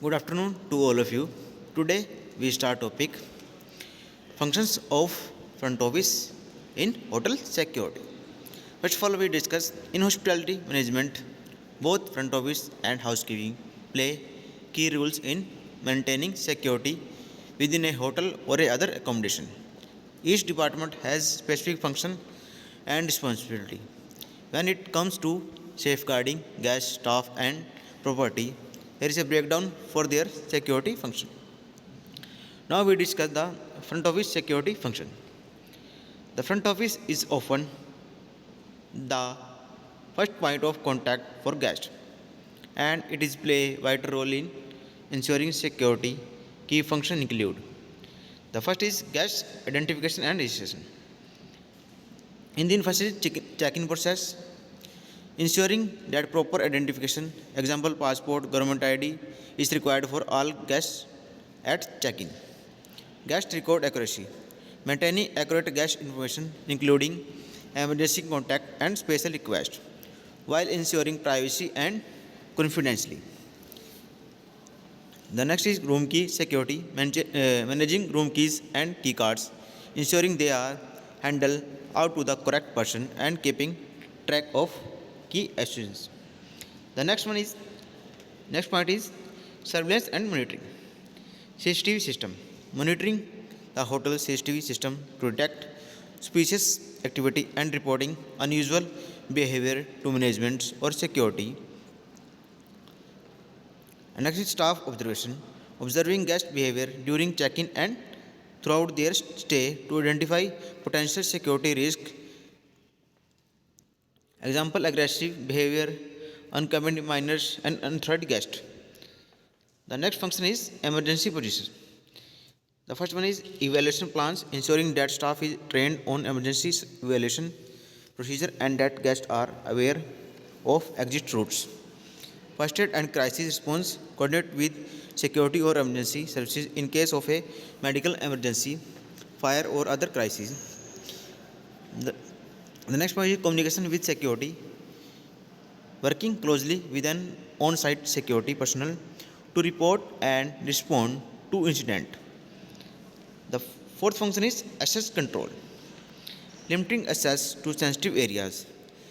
Good afternoon to all of you. Today we start topic functions of front office in hotel security. First of all, we discuss in hospitality management, both front office and housekeeping play key roles in maintaining security within a hotel or a other accommodation. Each department has specific function and responsibility. When it comes to safeguarding guests, staff, and property, there is a breakdown for their security function. Now we discuss the front office security function. The front office is often the first point of contact for guests, and it is play vital role in ensuring security. Key function include the first is guest identification and registration. In the first is check-in process, ensuring that proper identification, example passport, government ID, is required for all guests at check-in. Guest record accuracy, maintaining accurate guest information including emergency contact and special request, while ensuring privacy and confidentiality. The next is room key security, managing room keys and key cards, ensuring they are handled out to the correct person and keeping track of key actions. The next point is surveillance and monitoring. CCTV system, monitoring the hotel CCTV system to detect suspicious activity and reporting unusual behavior to management or security. And next is staff observation, observing guest behavior during check-in and throughout their stay to identify potential security risk. Example aggressive behavior, unaccompanied minors and unthreatened guests. The next function is emergency position. The first one is evaluation plans, ensuring that staff is trained on emergency evaluation procedure and that guests are aware of exit routes. First aid and crisis response, coordinate with security or emergency services in case of a medical emergency, fire or other crisis. The next point is communication with security, working closely with an on-site security personnel to report and respond to incident. The fourth function is access control, limiting access to sensitive areas,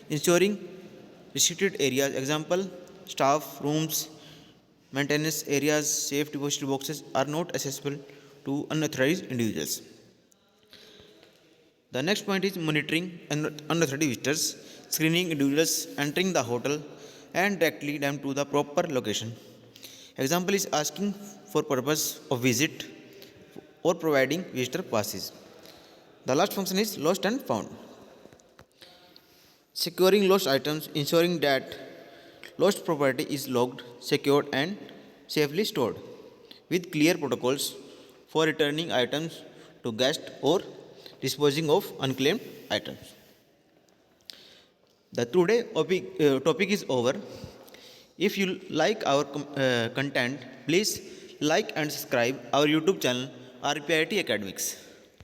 ensuring restricted areas, example staff rooms, maintenance areas, safe deposit boxes are not accessible to unauthorized individuals. The next point is monitoring unauthorized visitors, screening individuals entering the hotel and directly them to the proper location. Example is asking for purpose of visit or providing visitor passes. The last function is lost and found. Securing lost items, ensuring that lost property is logged, secured and safely stored with clear protocols for returning items to guests or disposing of unclaimed items. The topic is over. If you like our content, please like and subscribe our YouTube channel RPIT Academics.